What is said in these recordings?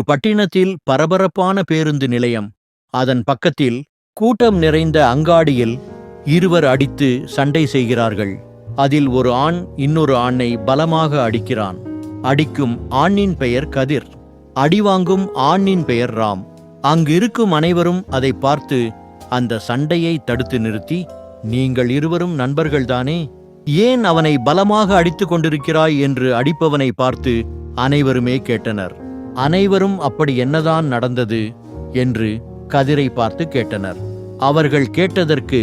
பட்டினத்தில் பரபரப்பான பேருந்து நிலையம். அதன் பக்கத்தில் கூட்டம் நிறைந்த அங்காடியில் இருவர் அடித்து சண்டை செய்கிறார்கள். அதில் ஒரு ஆண் இன்னொரு ஆணை பலமாக அடிக்கிறான். அடிக்கும் ஆணின் பெயர் கதிர், அடிவாங்கும் ஆணின் பெயர் ராம். அங்கு இருக்கும் அனைவரும் அதை பார்த்து அந்த சண்டையை தடுத்து நிறுத்தி, நீங்கள் இருவரும் நண்பர்கள்தானே, ஏன் அவனை பலமாக அடித்து கொண்டிருக்கிறாய் என்று அடிப்பவனை பார்த்து அனைவருமே கேட்டனர். அனைவரும் அப்படி என்னதான் நடந்தது என்று கதிரை பார்த்து கேட்டனர். அவர்கள் கேட்டதற்கு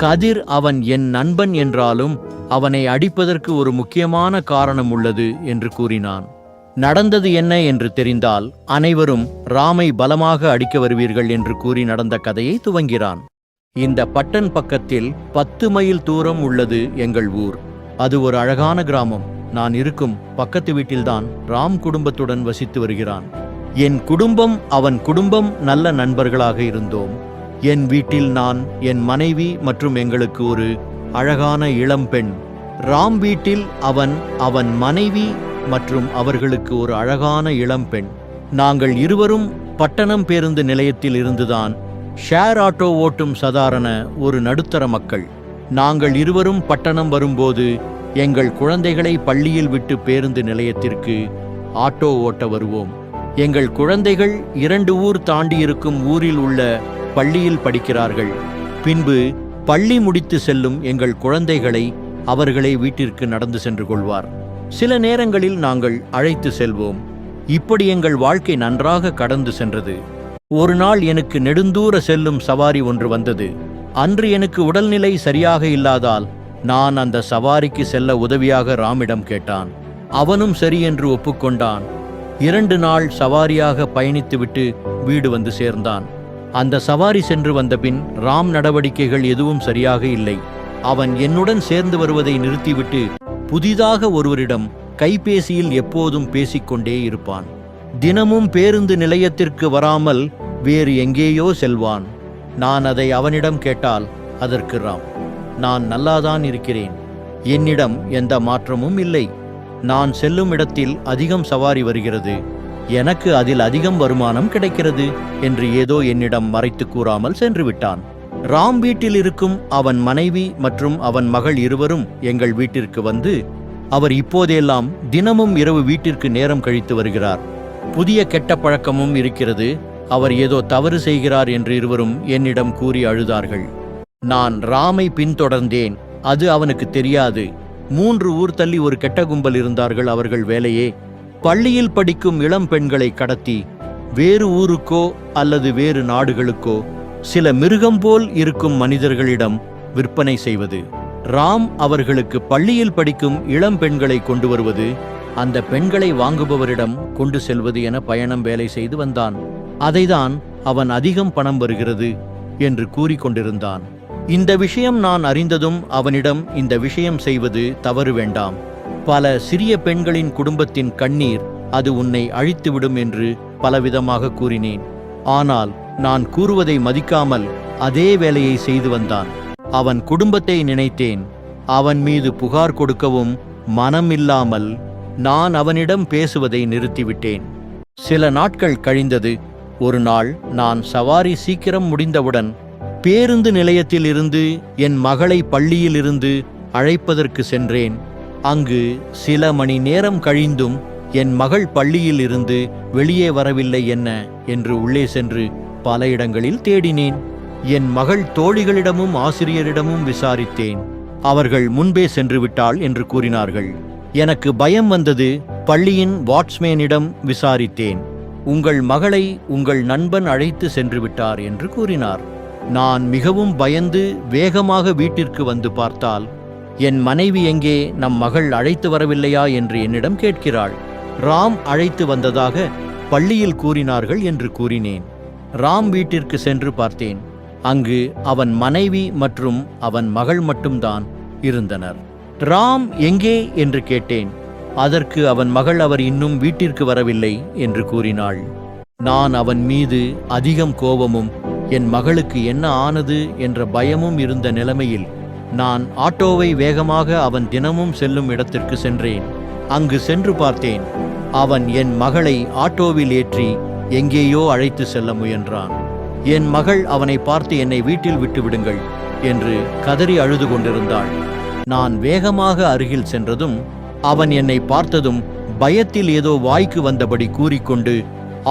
கதிர் அவன் என் நண்பன் என்றாலும் அவனை அடிப்பதற்கு ஒரு முக்கியமான காரணம் உள்ளது என்று கூறினான். நடந்தது என்ன என்று தெரிந்தால் அனைவரும் ராமை பலமாக அடிக்க வருவீர்கள் என்று கூறி நடந்த கதையை துவங்கிறான். இந்த பட்டன் பக்கத்தில் 10 மைல் தூரம் உள்ளது எங்கள் ஊர். அது ஒரு அழகான கிராமம். நான் இருக்கும் பக்கத்து வீட்டில்தான் ராம் குடும்பத்துடன் வசித்து வருகிறான். என் குடும்பம் அவன் குடும்பம் நல்ல நண்பர்களாக இருந்தோம். என் வீட்டில் நான், என் மனைவி மற்றும் எங்களுக்கு ஒரு அழகான இளம் பெண். ராம் வீட்டில் அவன் மனைவி மற்றும் அவர்களுக்கு ஒரு அழகான இளம் பெண். நாங்கள் இருவரும் பட்டணம் பேருந்து நிலையத்தில் இருந்துதான் ஷேர் ஆட்டோ ஓட்டும் சாதாரண ஒரு நடுத்தர மக்கள். நாங்கள் இருவரும் பட்டணம் வரும்போது எங்கள் குழந்தைகளை பள்ளியில் விட்டு பேருந்து நிலையத்திற்கு ஆட்டோ ஓட்ட வருவோம். எங்கள் குழந்தைகள் 2 ஊர் தாண்டி இருக்கும் ஊரில் உள்ள பள்ளியில் படிக்கிறார்கள். பின்பு பள்ளி முடித்து செல்லும் எங்கள் குழந்தைகளை அவர்களே வீட்டிற்கு நடந்து சென்று கொள்வார். சில நேரங்களில் நாங்கள் அழைத்து செல்வோம். இப்படி எங்கள் வாழ்க்கை நன்றாக கடந்து சென்றது. ஒரு நாள் எனக்கு நெடுந்தூர செல்லும் சவாரி ஒன்று வந்தது. அன்று எனக்கு உடல்நிலை சரியாக இல்லாதால் நான் அந்த சவாரிக்கு செல்ல உதவியாக ராமிடம் கேட்டான். அவனும் சரி என்று ஒப்புக்கொண்டான். 2 நாள் சவாரியாக பயணித்துவிட்டு வீடு வந்து சேர்ந்தான். அந்த சவாரி சென்று வந்த பின் ராம் நடவடிக்கைகள் எதுவும் சரியாக இல்லை. அவன் என்னுடன் சேர்ந்து வருவதை நிறுத்திவிட்டு புதிதாக ஒருவரிடம் கைபேசியில் எப்போதும் பேசிக்கொண்டே இருப்பான். தினமும் பேருந்து நிலையத்திற்கு வராமல் வேறு எங்கேயோ செல்வான். நான் அதை அவனிடம் கேட்டால் அதற்கு ராம், நான் நல்லாதான் இருக்கிறேன், என்னிடம் எந்த மாற்றமும் இல்லை, நான் செல்லும் இடத்தில் அதிகம் சவாரி வருகிறது, எனக்கு அதில் அதிகம் வருமானம் கிடைக்கிறது என்று ஏதோ என்னிடம் மறைத்து கூறாமல் சென்று விட்டான். ராம் வீட்டில் இருக்கும் அவன் மனைவி மற்றும் அவன் மகள் இருவரும் எங்கள் வீட்டிற்கு வந்து, அவர் இப்போதெல்லாம் தினமும் இரவு வீட்டிற்கு நேரம் கழித்து வருகிறார். புதிய கெட்ட பழக்கமும் இருக்கிறது. அவர் ஏதோ தவறு செய்கிறார் என்று இருவரும் என்னிடம் கூறி அழுதார்கள். நான் ராமை பின்தொடர்ந்தேன். அது அவனுக்கு தெரியாது. 3 ஊர் தள்ளி ஒரு கெட்ட கும்பல் இருந்தார்கள். அவர்கள் வேலையே பள்ளியில் படிக்கும் இளம் பெண்களை கடத்தி வேறு ஊருக்கோ அல்லது வேறு நாடுகளுக்கோ சில மிருகம் போல் இருக்கும் மனிதர்களிடம் விற்பனை செய்வது. ராம் அவர்களுக்கு பள்ளியில் படிக்கும் இளம் பெண்களை கொண்டு வருவது, அந்த பெண்களை வாங்குபவரிடம் கொண்டு செல்வது என பயணம் வேலை செய்து வந்தான். அதைதான் அவன் அதிகம் பணம் வருகிறது என்று கூறிக்கொண்டிருந்தான். இந்த விஷயம் நான் அறிந்ததும் அவனிடம் இந்த விஷயம் செய்வது தவறு வேண்டாம், பல சிறிய பெண்களின் குடும்பத்தின் கண்ணீர் அது உன்னை அழித்துவிடும் என்று பலவிதமாக கூறினேன். ஆனால் நான் கூறுவதை மதிக்காமல் அதே வேலையை செய்து வந்தான். அவன் குடும்பத்தை நினைத்தேன். அவன் மீது புகார் கொடுக்கவும் மனம் இல்லாமல் நான் அவனிடம் பேசுவதை நிறுத்திவிட்டேன். சில நாட்கள் கழிந்தது. ஒரு நாள் நான் சவாரி சீக்கிரம் முடிந்தவுடன் பேருந்து நிலையத்தில் இருந்து என் மகளை பள்ளியில் இருந்து அழைப்பதற்கு சென்றேன். அங்கு சில மணி நேரம் கழிந்தும் என் மகள் பள்ளியில் இருந்து வெளியே வரவில்லை. என்ன என்று உள்ளே சென்று பல இடங்களில் தேடினேன். என் மகள் தோழிகளிடமும் ஆசிரியரிடமும் விசாரித்தேன். அவர்கள் முன்பே சென்று விட்டாள் என்று கூறினார்கள். எனக்கு பயம் வந்தது. பள்ளியின் வாட்ச்மேனிடம் விசாரித்தேன். உங்கள் மகளை உங்கள் நண்பன் அழைத்து சென்று விட்டார் என்று கூறினார். நான் மிகவும் பயந்து வேகமாக வீட்டிற்கு வந்து பார்த்தால் என் மனைவி எங்கே, நம் மகள் அழைத்து வரவில்லையா என்று என்னிடம் கேட்கிறாள். ராம் அழைத்து வந்ததாக பள்ளியில் கூறினார்கள் என்று கூறினேன். ராம் வீட்டிற்கு சென்று பார்த்தேன். அங்கு அவன் மனைவி மற்றும் அவன் மகள் மட்டும்தான் இருந்தனர். ராம் எங்கே என்று கேட்டேன். அதற்கு அவன் மகள் அவர் இன்னும் வீட்டிற்கு வரவில்லை என்று கூறினாள். நான் அவன் மீது அதிகம் கோபமும் என் மகளுக்கு என்ன ஆனது என்ற பயமும் இருந்த நிலைமையில் நான் ஆட்டோவை வேகமாக அவன் தினமும் செல்லும் இடத்திற்கு சென்றேன். அங்கு சென்று பார்த்தேன். அவன் என் மகளை ஆட்டோவில் ஏற்றி எங்கேயோ அழைத்து செல்ல முயன்றான். என் மகள் அவனை பார்த்து என்னை வீட்டில் விட்டு விடுங்கள் என்று கதறி அழுது கொண்டிருந்தாள். நான் வேகமாக அருகில் சென்றதும் அவன் என்னை பார்த்ததும் பயத்தில் ஏதோ வாய்க்கு வந்தபடி கூறிக்கொண்டு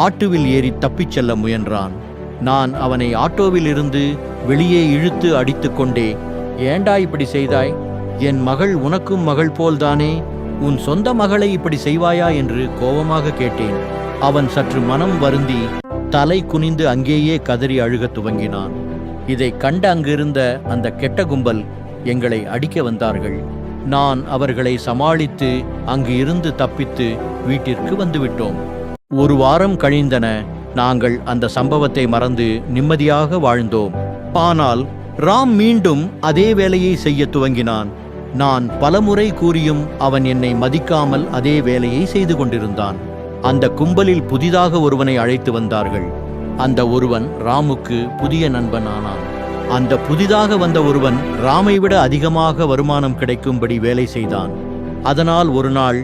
ஆட்டோவில் ஏறி தப்பிச் செல்ல முயன்றான். நான் அவனை ஆட்டோவில் இருந்து வெளியே இழுத்து அடித்து கொண்டே, ஏண்டா இப்படி செய்தாய்? என் மகள் உனக்கும் மகள் போல்தானே, உன் சொந்த மகளை இப்படி செய்வாயா என்று கோபமாக கேட்டேன். அவன் சற்று மனம் வருந்தி தலை குனிந்து அங்கேயே கதறி அழுகத் துவங்கினான். இதை கண்ட அங்கிருந்த அந்த கெட்ட கும்பல் எங்களை அடிக்க வந்தார்கள். நான் அவர்களை சமாளித்து அங்கு இருந்து தப்பித்து வீட்டிற்கு வந்துவிட்டோம். 1 வாரம் கழிந்தன. நாங்கள் அந்த சம்பவத்தை மறந்து நிம்மதியாக வாழ்ந்தோம். ஆனால் ராம் மீண்டும் அதே வேலையை செய்ய துவங்கினான். நான் பலமுறை கூறியும் அவன் என்னை மதிக்காமல் அதே வேலையை செய்து கொண்டிருந்தான். அந்த கும்பலில் புதிதாக ஒருவனை அழைத்து வந்தார்கள். அந்த ஒருவன் ராமுக்கு புதிய நண்பன் ஆனான். அந்த புதிதாக வந்த ஒருவன் ராமை விட அதிகமாக வருமானம் கிடைக்கும்படி வேலை செய்தான். அதனால் ஒரு நாள்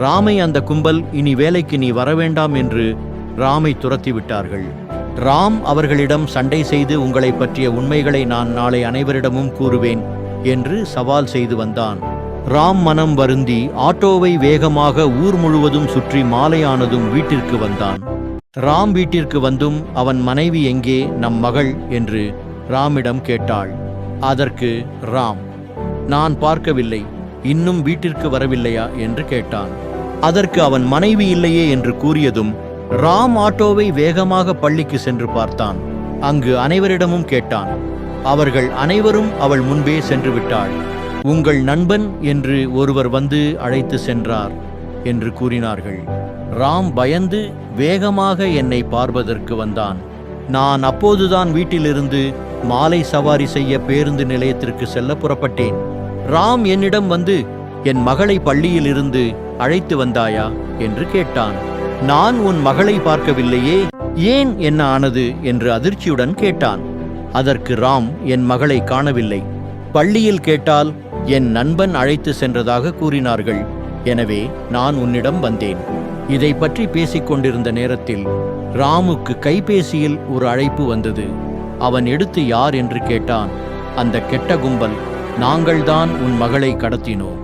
ராமை அந்த கும்பல், இனி வேலைக்கு நீ வரவேண்டாம் என்று ராமை துரத்தி விட்டார்கள். ராம் அவர்களிடம் சண்டை செய்து உங்களை பற்றிய உண்மைகளை நான் நாளை அனைவரிடமும் கூறுவேன் என்று சவால் செய்து வந்தான். ராம் மனம் வருந்தி ஆட்டோவை வேகமாக ஊர் முழுவதும் சுற்றி மாலையானதும் வீட்டிற்கு வந்தான். ராம் வீட்டிற்கு வந்தும் அவன் மனைவி எங்கே, நம் மகள் என்று ராமிடம் கேட்டாள். அதற்கு ராம், நான் பார்க்கவில்லை, இன்னும் வீட்டிற்கு வரவில்லையா என்று கேட்டான். அதற்கு அவன் மனைவி இல்லையே என்று கூறியதும் ராம் ஆட்டோவை வேகமாக பள்ளிக்கு சென்று பார்த்தான். அங்கு அனைவரிடமும் கேட்டான். அவர்கள் அனைவரும் அவள் முன்பே சென்று விட்டாள். உங்கள் நண்பன் என்று ஒருவர் வந்து அழைத்து சென்றார் என்று கூறினார்கள். ராம் பயந்து வேகமாக என்னை பார்ப்பதற்கு வந்தான். நான் அப்போதுதான் வீட்டிலிருந்து மாலை சவாரி செய்ய பேருந்து நிலையத்திற்கு செல்ல புறப்பட்டேன். ராம் என்னிடம் வந்து, என் மகளை பள்ளியில் இருந்து அழைத்து வந்தாயா என்று கேட்டான். நான் உன் மகளை பார்க்கவில்லையே, ஏன் என்ன ஆனது என்று அதிர்ச்சியுடன் கேட்டான். அதற்கு ராம், என் மகளை காணவில்லை, பள்ளியில் கேட்டால் என் நண்பன் அழைத்து சென்றதாக கூறினார்கள், எனவே நான் உன்னிடம் வந்தேன். இதை பற்றி பேசிக் கொண்டிருந்த நேரத்தில் ராமுக்கு கைபேசியில் ஒரு அழைப்பு வந்தது. அவன் எடுத்து யார் என்று கேட்டான். அந்த கெட்ட கும்பல், நாங்கள்தான் உன் மகளை கடத்தினோம்.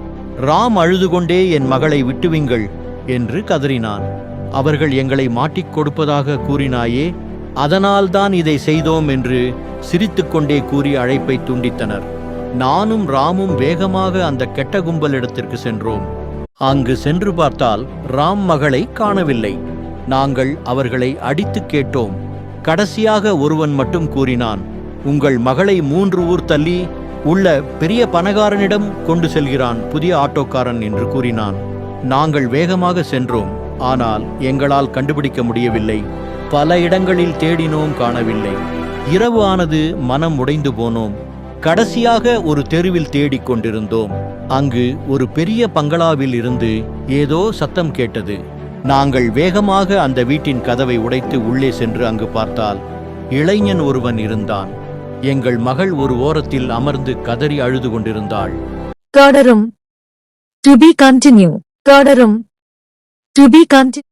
ராம் அழுது கொண்டே என் மகளை விட்டுவிங்கள் என்று கதறினான். அவர்கள் எங்களை மாட்டிக் கொடுப்பதாக கூறினாயே, அதனால்தான் இதை செய்தோம் என்று சிரித்துக்கொண்டே கூறி அழைப்பை துண்டித்தனர். நானும் ராமும் வேகமாக அந்த கெட்ட கும்பலிடத்திற்கு சென்றோம். அங்கு சென்று பார்த்தால் ராம் மகளை காணவில்லை. நாங்கள் அவர்களை அடித்து கேட்டோம். கடைசியாக ஒருவன் மட்டும் கூறினான், உங்கள் மகளை 3 ஊர் தள்ளி உள்ள பெரிய பணக்காரனிடம் கொண்டு செல்கிறான் புதிய ஆட்டோக்காரன் என்று கூறினான். நாங்கள் வேகமாக சென்றோம். ஆனால் எங்களால் கண்டுபிடிக்க முடியவில்லை. பல இடங்களில் தேடினோம், காணவில்லை. இரவு ஆனது, மனம் உடைந்து போனோம். கடைசியாக ஒரு தெருவில் தேடிக் கொண்டிருந்தோம். அங்கு ஒரு பெரிய பங்களாவில் இருந்து ஏதோ சத்தம் கேட்டது. நாங்கள் வேகமாக அந்த வீட்டின் கதவை உடைத்து உள்ளே சென்று அங்கு பார்த்தால் இளைஞன் ஒருவன் இருந்தான். எங்கள் மகள் ஒரு ஓரத்தில் அமர்ந்து கதறி அழுது கொண்டிருந்தாள். தொடரும். To be continue. தொடரும். To be continue.